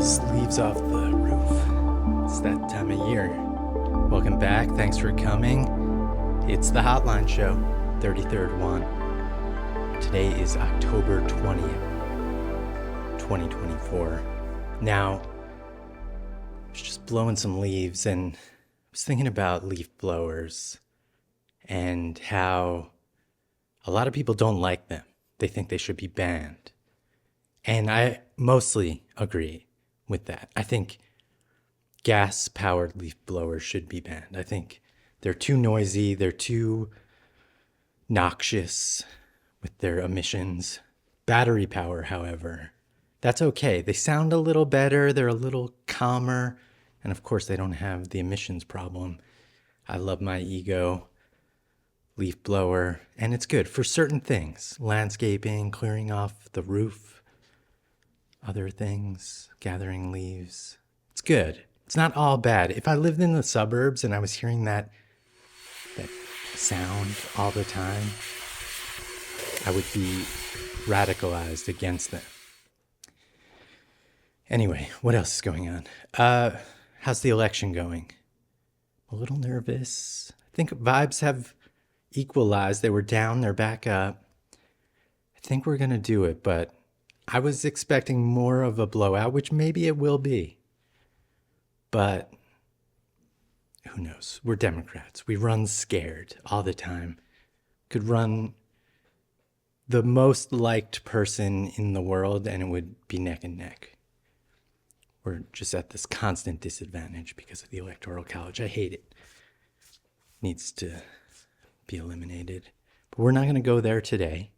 Sleeves off the roof. It's that time of year. Welcome back. Thanks for coming. It's the Hotline Show, 33rd one. Today is October 20th, 2024. Now, I was just blowing some leaves and I was thinking about leaf blowers and how a lot of people don't like them. They think they should be banned. And I mostly agree with that. I think gas-powered leaf blowers should be banned. I think they're too noisy, they're too noxious with their emissions. Battery power, however, that's okay. They sound a little better, they're a little calmer, and of course they don't have the emissions problem. I love my Ego leaf blower, and it's good for certain things. Landscaping, clearing off the roof, other things, gathering leaves. It's good. It's not all bad. If I lived in the suburbs and I was hearing that sound all the time, I would be radicalized against them. Anyway, what else is going on? How's the election going? A little nervous. I think vibes have equalized. They were down, they're back up. I think we're going to do it, but I was expecting more of a blowout, which maybe it will be. But who knows? We're Democrats. We run scared all the time. Could run the most liked person in the world and it would be neck and neck. We're just at this constant disadvantage because of the Electoral College. I hate it. Needs to be eliminated. But we're not going to go there today.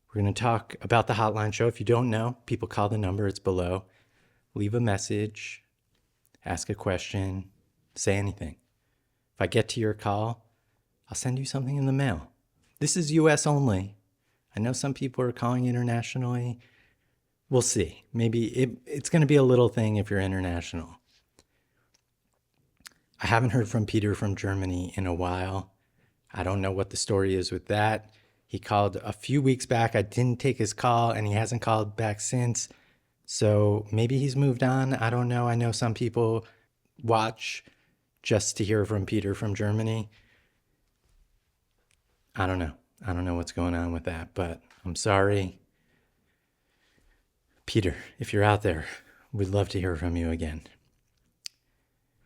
We're going to talk about the Hotline Show. If you don't know, people call the number. It's below. Leave a message. Ask a question. Say anything. If I get to your call, I'll send you something in the mail. This is U.S. only. I know some people are calling internationally. We'll see. Maybe it's going to be a little thing if you're international. I haven't heard from Peter from Germany in a while. I don't know what the story is with that. He called a few weeks back. I didn't take his call, and he hasn't called back since. So maybe he's moved on. I don't know. I know some people watch just to hear from Peter from Germany. I don't know. I don't know what's going on with that, but I'm sorry. Peter, if you're out there, we'd love to hear from you again.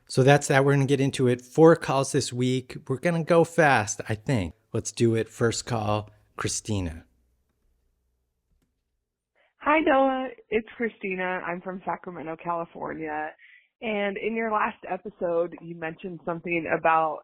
So that's that. We're going to get into it. 4 calls this week. We're going to go fast, I think. Let's do it. First call, Christina. Hi, Noah. It's Christina. I'm from Sacramento, California. And in your last episode, you mentioned something about,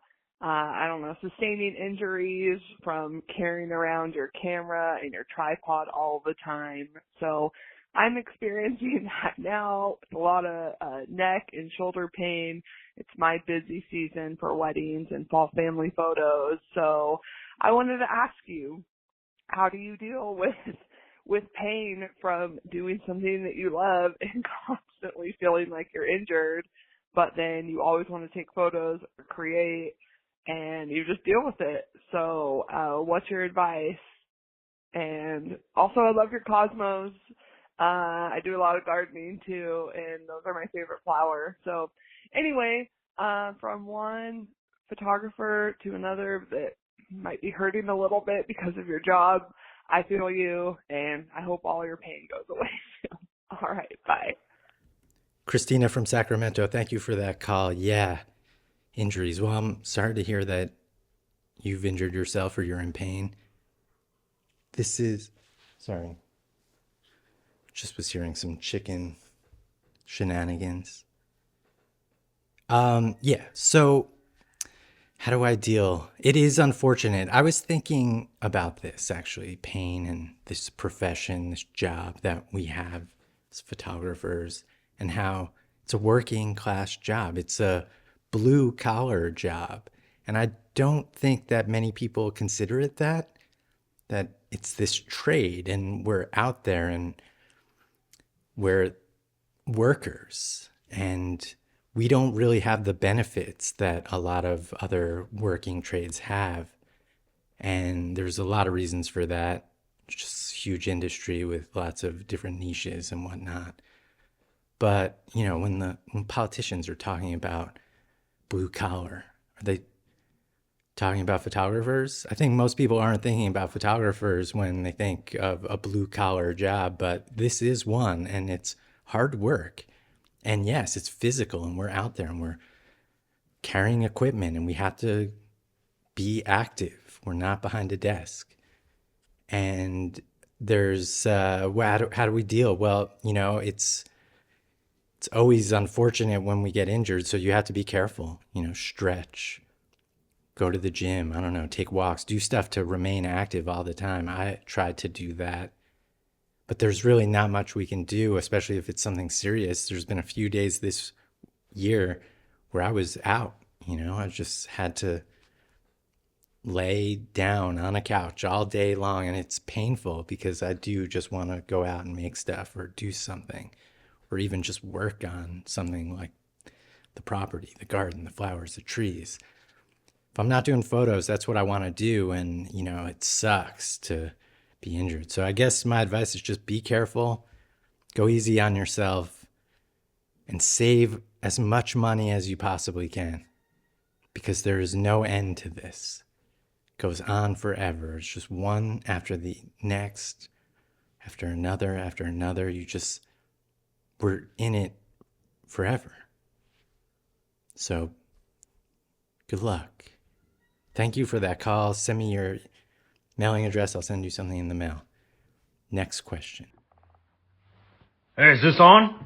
sustaining injuries from carrying around your camera and your tripod all the time. So I'm experiencing that now with a lot of neck and shoulder pain. It's my busy season for weddings and fall family photos. So I wanted to ask you, how do you deal with pain from doing something that you love and constantly feeling like you're injured, but then you always want to take photos or create and you just deal with it? So what's your advice? And also, I love your cosmos. I do a lot of gardening too, and those are my favorite flowers. So anyway, from one photographer to another that might be hurting a little bit because of your job, I feel you, and I hope all your pain goes away soon. All right, bye. Christina from Sacramento, thank you for that call. Yeah, injuries. Well, I'm sorry to hear that you've injured yourself or you're in pain. Just was hearing some chicken shenanigans. So how do I deal? It is unfortunate. I was thinking about this, actually, pain and this profession, this job that we have as photographers, and how it's a working class job. It's a blue collar job. And I don't think that many people consider it that it's this trade and we're out there and we're workers and we don't really have the benefits that a lot of other working trades have. And there's a lot of reasons for that. It's just a huge industry with lots of different niches and whatnot. But, you know, when politicians are talking about blue collar, are they talking about photographers? I think most people aren't thinking about photographers when they think of a blue collar job, but this is one, and it's hard work. And yes, it's physical, and we're out there and we're carrying equipment and we have to be active. We're not behind a desk. And there's, how do we deal? Well, you know, it's always unfortunate when we get injured. So you have to be careful, you know, stretch, go to the gym, I don't know, take walks, do stuff to remain active all the time. I tried to do that, but there's really not much we can do, especially if it's something serious. There's been a few days this year where I was out, you know, I just had to lay down on a couch all day long, and it's painful because I do just want to go out and make stuff or do something or even just work on something like the property, the garden, the flowers, the trees. If I'm not doing photos, that's what I want to do. And, you know, it sucks to be injured. So I guess my advice is just be careful, go easy on yourself, and save as much money as you possibly can, because there is no end to this. It goes on forever. It's just one after the next, after another, after another. We're in it forever. So good luck. Thank you for that call. Send me your mailing address. I'll send you something in the mail. Next question. Hey, is this on?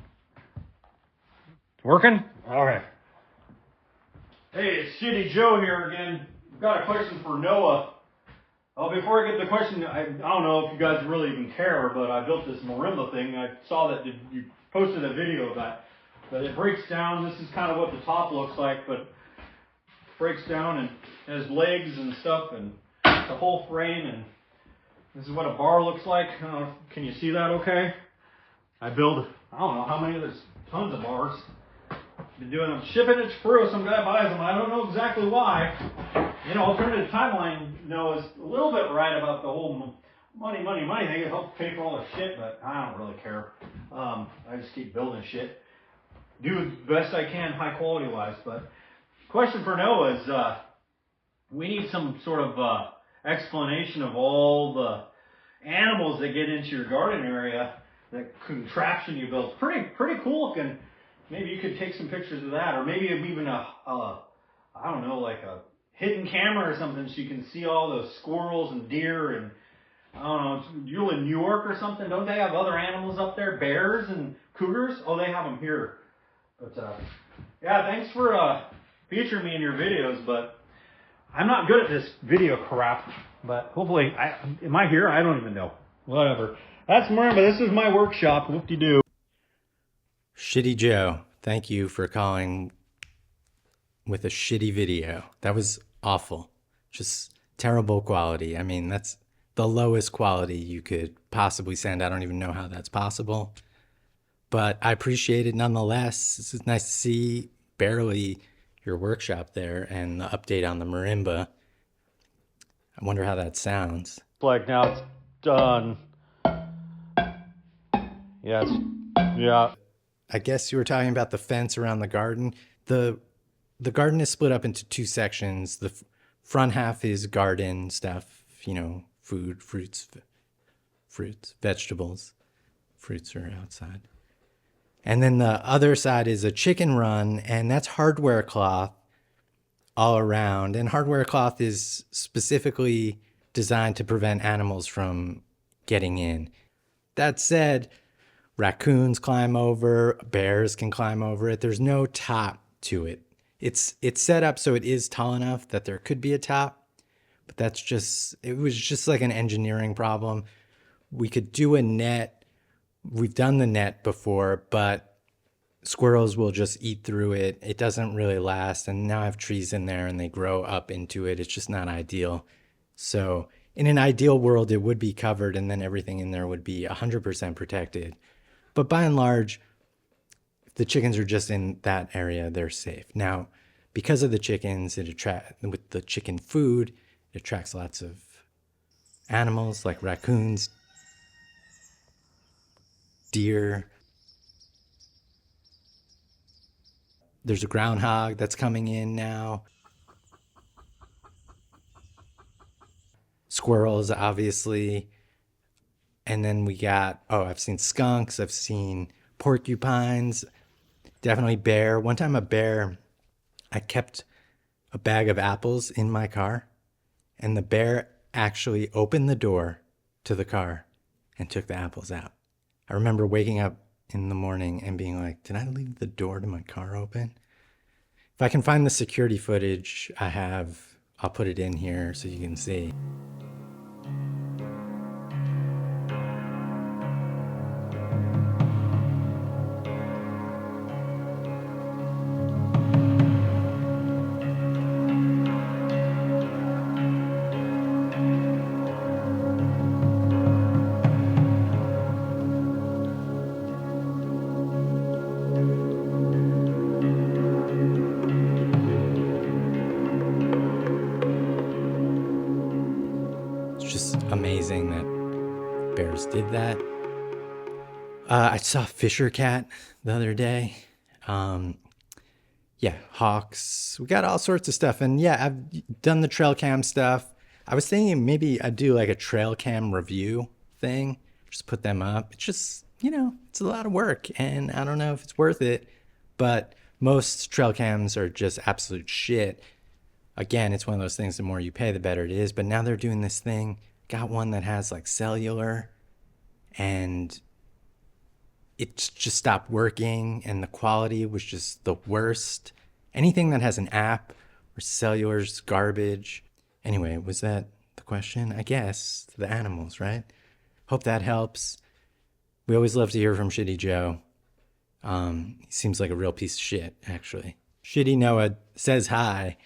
Working? All right. Hey, it's Shitty Joe here again. I've got a question for Noah. Oh, before I get the question, I don't know if you guys really even care, but I built this marimba thing. I saw that you posted a video of that. But it breaks down. This is kind of what the top looks like, but breaks down and has legs and stuff, and it's a whole frame, and this is what a bar looks like. I don't know, can you see that okay? I don't know how many, there's tons of bars. Been doing them, shipping it to Peru, some guy buys them, I don't know exactly why. You know, Alternative Timeline, you know, is a little bit right about the whole money thing. It helps pay for all the shit, but I don't really care. I just keep building shit. Do the best I can high quality wise, but question for Noah is, we need some sort of explanation of all the animals that get into your garden area, that contraption you built. Pretty cool looking. Maybe you could take some pictures of that, or maybe even I don't know, like a hidden camera or something, so you can see all those squirrels and deer and, I don't know, you're in New York or something. Don't they have other animals up there? Bears and cougars? Oh, they have them here. But yeah, thanks for featuring me in your videos, but I'm not good at this video crap, but hopefully, am I here? I don't even know. Whatever. That's Marimba. This is my workshop. Whoop-de-doo. Shitty Joe, thank you for calling with a shitty video. That was awful. Just terrible quality. I mean, that's the lowest quality you could possibly send. I don't even know how that's possible, but I appreciate it nonetheless. It's nice to see barely your workshop there and the update on the marimba. I wonder how that sounds. Like now it's done. Yes. Yeah. I guess you were talking about the fence around the garden. The garden is split up into two sections. The front half is garden stuff, you know, food, fruits, vegetables. Fruits are outside. And then the other side is a chicken run, and that's hardware cloth all around. And hardware cloth is specifically designed to prevent animals from getting in. That said, raccoons climb over, bears can climb over it. There's no top to it. It's set up so it is tall enough that there could be a top, but it was just like an engineering problem. We could do a net. We've done the net before, but squirrels will just eat through it. It doesn't really last. And now I have trees in there and they grow up into it. It's just not ideal. So in an ideal world, it would be covered and then everything in there would be 100% protected. But by and large, if the chickens are just in that area, they're safe. Now, because of the chickens, with the chicken food, it attracts lots of animals like raccoons, deer, There's a groundhog that's coming in now. Squirrels, obviously. And then we got, oh, I've seen skunks, I've seen porcupines, definitely bear. One time a bear, I kept a bag of apples in my car, and the bear actually opened the door to the car and took the apples out. I remember waking up in the morning and being like, did I leave the door to my car open? If I can find the security footage I have, I'll put it in here so you can see. It's just amazing that bears did that. I saw a fisher cat the other day. Yeah, hawks. We got all sorts of stuff. And yeah, I've done the trail cam stuff. I was thinking maybe I'd do like a trail cam review thing, just put them up. It's just, it's a lot of work and I don't know if it's worth it, but most trail cams are just absolute shit. Again, it's one of those things, the more you pay, the better it is. But now they're doing this thing. Got one that has like cellular and it just stopped working and the quality was just the worst. Anything that has an app or cellular's garbage. Anyway, was that the question? I guess the animals, right? Hope that helps. We always love to hear from Shitty Joe. He seems like a real piece of shit, actually. Shitty Noah says hi.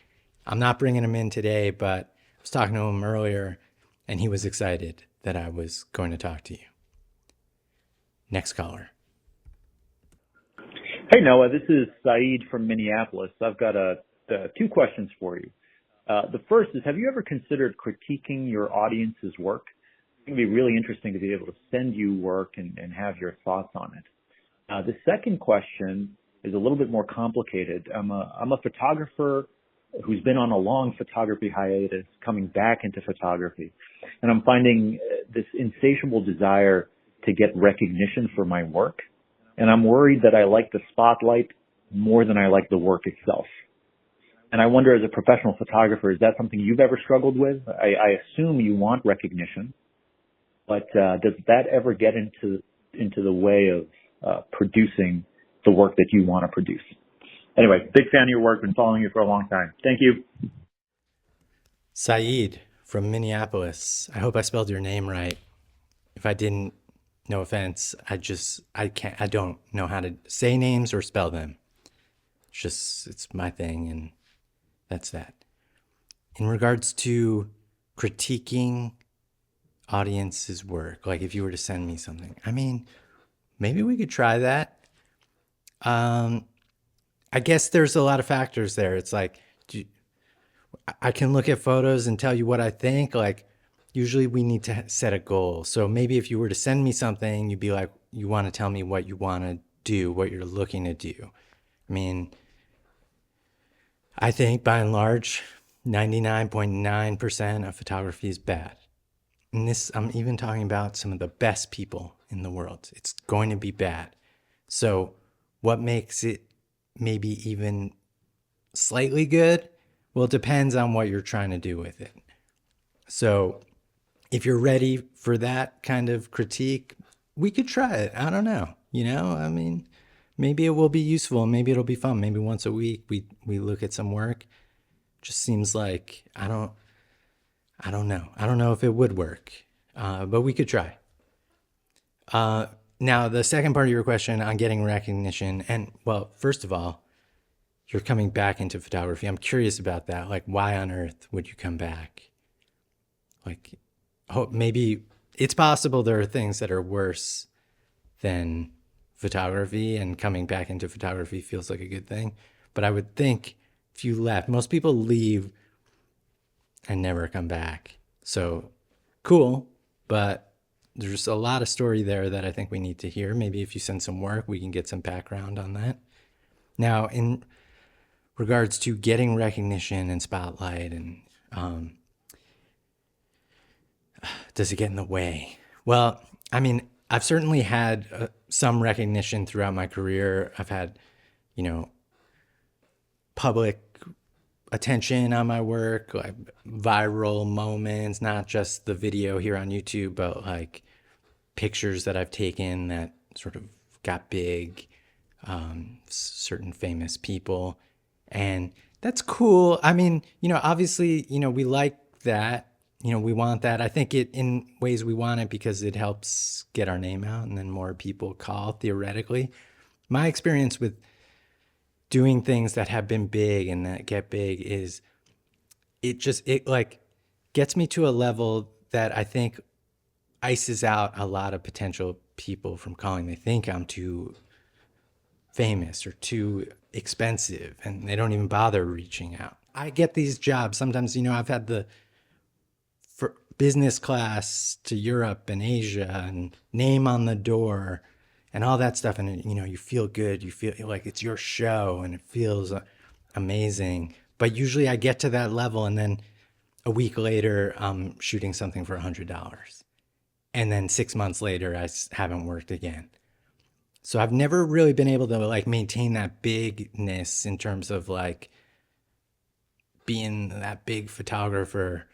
I'm not bringing him in today, but I was talking to him earlier and he was excited that I was going to talk to you. Next caller. Hey, Noah, this is Saeed from Minneapolis. I've got two questions for you. The first is, have you ever considered critiquing your audience's work? It can be really interesting to be able to send you work and have your thoughts on it. The second question is a little bit more complicated. I'm a photographer who's been on a long photography hiatus, coming back into photography. And I'm finding this insatiable desire to get recognition for my work. And I'm worried that I like the spotlight more than I like the work itself. And I wonder, as a professional photographer, is that something you've ever struggled with? I assume you want recognition, but does that ever get into the way of producing the work that you want to produce? Anyway, big fan of your work, been following you for a long time. Thank you. Saeed from Minneapolis. I hope I spelled your name right. If I didn't, no offense. I don't know how to say names or spell them. It's my thing and that's that. In regards to critiquing audience's work, like if you were to send me something, I mean, maybe we could try that. I guess there's a lot of factors there. It's like, I can look at photos and tell you what I think. Like, usually we need to set a goal. So maybe if you were to send me something, you'd be like, you want to tell me what you want to do, what you're looking to do. I mean, I think by and large, 99.9% of photography is bad. And this, I'm even talking about some of the best people in the world. It's going to be bad. So what makes it maybe even slightly good? Well, it depends on what you're trying to do with it. So if you're ready for that kind of critique, we could try it. I don't know. I mean, maybe it will be useful. Maybe it'll be fun. Maybe once a week we look at some work. Just seems like, I don't know. I don't know if it would work, but we could try. Now, the second part of your question on getting recognition, and well, first of all, you're coming back into photography. I'm curious about that. Like, why on earth would you come back? Like, maybe it's possible there are things that are worse than photography, and coming back into photography feels like a good thing. But I would think if you left, most people leave and never come back. So cool, but there's a lot of story there that I think we need to hear. Maybe if you send some work, we can get some background on that. Now, in regards to getting recognition and spotlight, and does it get in the way? Well, I mean, I've certainly had some recognition throughout my career. I've had, you know, public attention on my work, like viral moments, not just the video here on YouTube, but like pictures that I've taken that sort of got big, certain famous people. And that's cool. I mean, obviously, we like that. We want that. I think it in ways we want it because it helps get our name out and then more people call theoretically. My experience with doing things that have been big and that get big is it like gets me to a level that I think ices out a lot of potential people from calling. They think I'm too famous or too expensive and they don't even bother reaching out. I get these jobs. Sometimes, I've had the for business class to Europe and Asia and name on the door and all that stuff. And, you feel good. You feel like it's your show and it feels amazing. But usually I get to that level and then a week later, I'm shooting something for $100. And then 6 months later, I haven't worked again. So I've never really been able to like maintain that bigness in terms of like being that big photographer,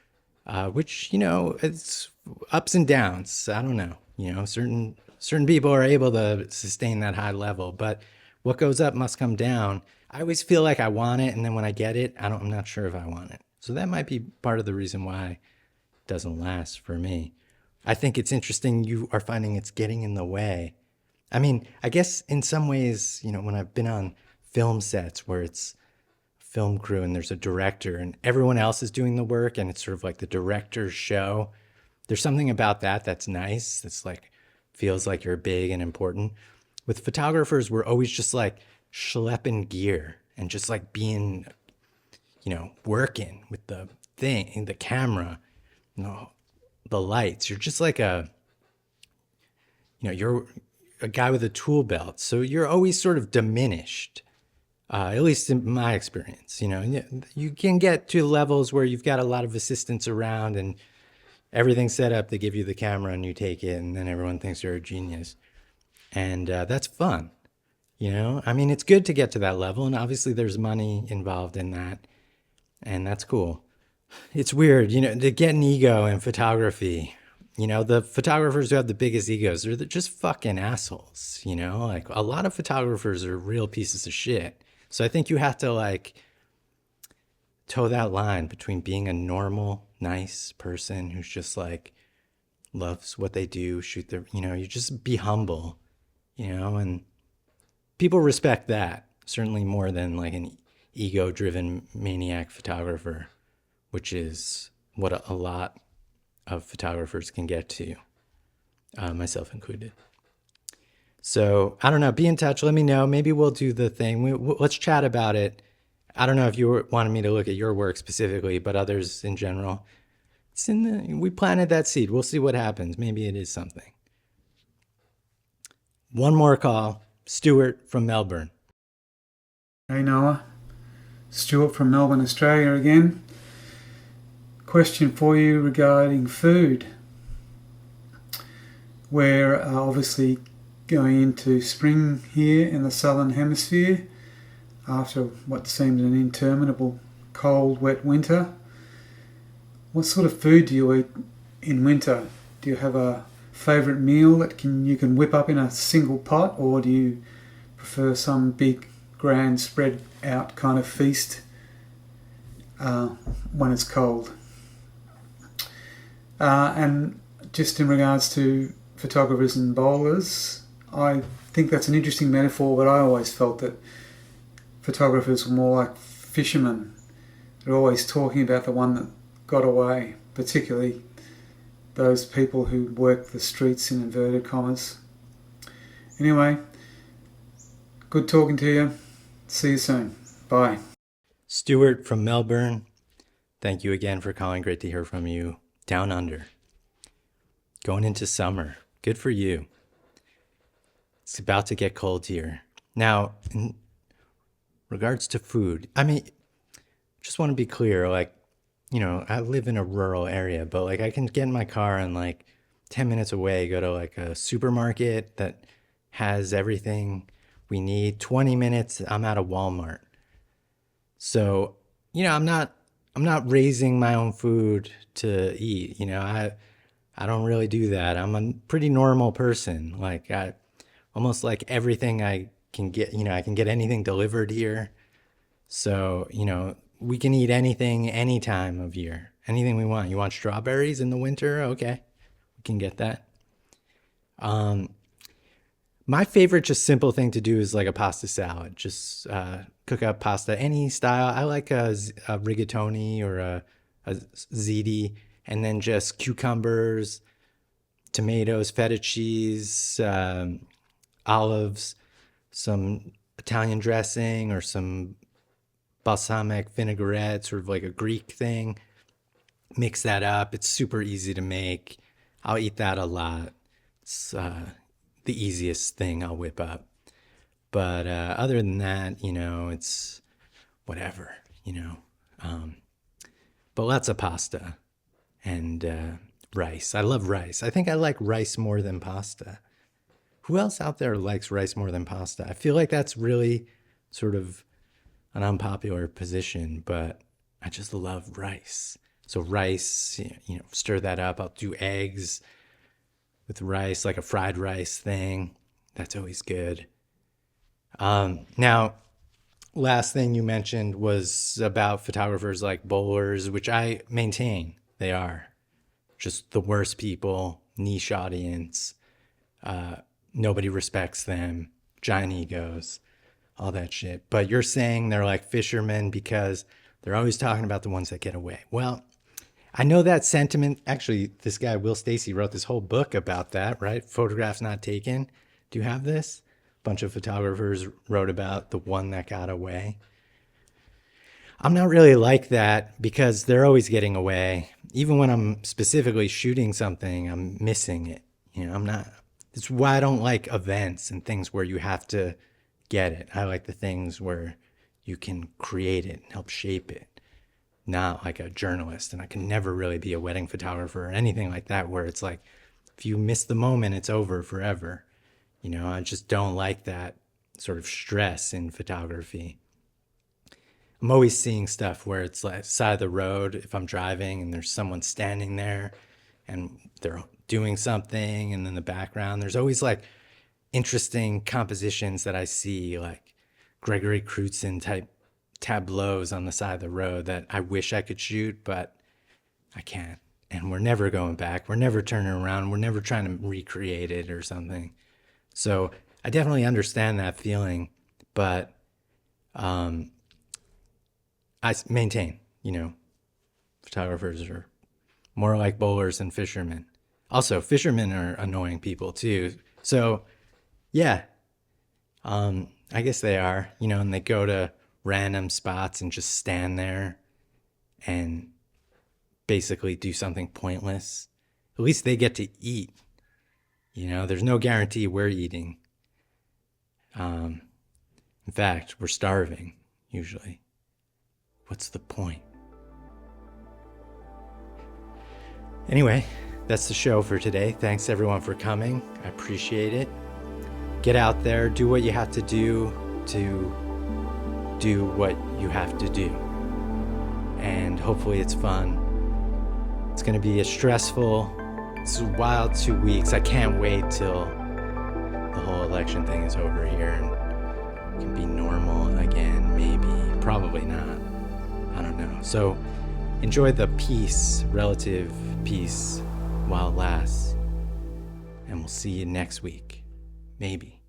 which, it's ups and downs. I don't know, certain people are able to sustain that high level, but what goes up must come down. I always feel like I want it. And then when I get it, I'm not sure if I want it. So that might be part of the reason why it doesn't last for me. I think it's interesting you are finding it's getting in the way. I mean, I guess in some ways, when I've been on film sets where it's a film crew and there's a director and everyone else is doing the work and it's sort of like the director's show, there's something about that that's nice. It's like, feels like you're big and important. With photographers, we're always just like schlepping gear and just like being, working with the thing, the camera, the lights. You're just like you're a guy with a tool belt. So you're always sort of diminished, at least in my experience. You can get to levels where you've got a lot of assistants around and everything's set up. They give you the camera and you take it and then everyone thinks you're a genius. And that's fun. I mean, it's good to get to that level. And obviously there's money involved in that. And that's cool. It's weird, to get an ego in photography. The photographers who have the biggest egos, they're just fucking assholes, like a lot of photographers are real pieces of shit. So I think you have to like toe that line between being a normal, nice person who's just like loves what they do, shoot their, you just be humble, and people respect that certainly more than like an ego-driven maniac photographer, which is what a lot of photographers can get to, myself included. So I don't know, be in touch. Let me know. Maybe we'll do the thing. Let's chat about it. I don't know if you wanted me to look at your work specifically, but others in general. We planted that seed. We'll see what happens. Maybe it is something. One more call. Stuart from Melbourne. Hey Noah, Stuart from Melbourne, Australia again. Question for you regarding food. We're obviously going into spring here in the southern hemisphere after what seems an interminable cold, wet winter. What sort of food do you eat in winter? Do you have a favourite meal that you can whip up in a single pot, or do you prefer some big, grand, spread out kind of feast when it's cold? And just in regards to photographers and bowlers, I think that's an interesting metaphor, but I always felt that photographers were more like fishermen. They're always talking about the one that got away, particularly those people who work the streets in inverted commas. Anyway, good talking to you. See you soon. Bye. Stuart from Melbourne, thank you again for calling. Great to hear from you. Down under. Going into summer. Good for you. It's about to get cold here. Now, in regards to food, I mean, just want to be clear, like, I live in a rural area, but like I can get in my car and like 10 minutes away, go to like a supermarket that has everything we need. 20 minutes, I'm at a Walmart. So, I'm not raising my own food to eat. I don't really do that. I'm a pretty normal person. Like I almost like everything I can get, I can get anything delivered here. So, we can eat anything any time of year, anything we want. You want strawberries in the winter? Okay, we can get that. My favorite, just simple thing to do is like a pasta salad. Just cook up pasta any style. I like a rigatoni or a ziti, and then just cucumbers, tomatoes, feta cheese, olives, some Italian dressing, or some balsamic vinaigrette, sort of like a Greek thing. Mix that up. It's super easy to make. I'll eat that a lot. It's the easiest thing I'll whip up. But other than that, it's whatever, but lots of pasta and rice. I love rice. I think I like rice more than pasta. Who else out there likes rice more than pasta? I feel like that's really sort of an unpopular position, but I just love rice. So rice, stir that up. I'll do eggs with rice, like a fried rice thing. That's always good. Now, last thing you mentioned was about photographers like bowlers, which I maintain they are just the worst people, niche audience. Nobody respects them, giant egos, all that shit. But you're saying they're like fishermen because they're always talking about the ones that get away. Well, I know that sentiment. Actually, this guy, Will Stacy, wrote this whole book about that, right? Photographs Not Taken. Do you have this? A bunch of photographers wrote about the one that got away. I'm not really like that because they're always getting away. Even when I'm specifically shooting something, I'm missing it. I'm not. It's why I don't like events and things where you have to get it. I like the things where you can create it and help shape it. Not like a journalist, and I can never really be a wedding photographer or anything like that where it's like if you miss the moment it's over forever. I just don't like that sort of stress in photography. I'm always seeing stuff where it's like side of the road if I'm driving and there's someone standing there and they're doing something, and in the background there's always like interesting compositions that I see, like Gregory Crutzen type tableaus on the side of the road that I wish I could shoot, but I can't. And we're never going back. We're never turning around. We're never trying to recreate it or something. So I definitely understand that feeling, but I maintain, photographers are more like bowlers than fishermen. Also, fishermen are annoying people too. So yeah, I guess they are, and they go to random spots and just stand there and basically do something pointless. At least they get to eat. There's no guarantee we're eating. In fact, we're starving, usually. What's the point? Anyway, that's the show for today. Thanks everyone for coming. I appreciate it. Get out there, do what you have to do what you have to do. And hopefully it's fun. It's going to be it's a wild 2 weeks. I can't wait till the whole election thing is over here and it can be normal again, maybe, probably not. I don't know. So enjoy the peace, relative peace, while it lasts. And we'll see you next week. Maybe.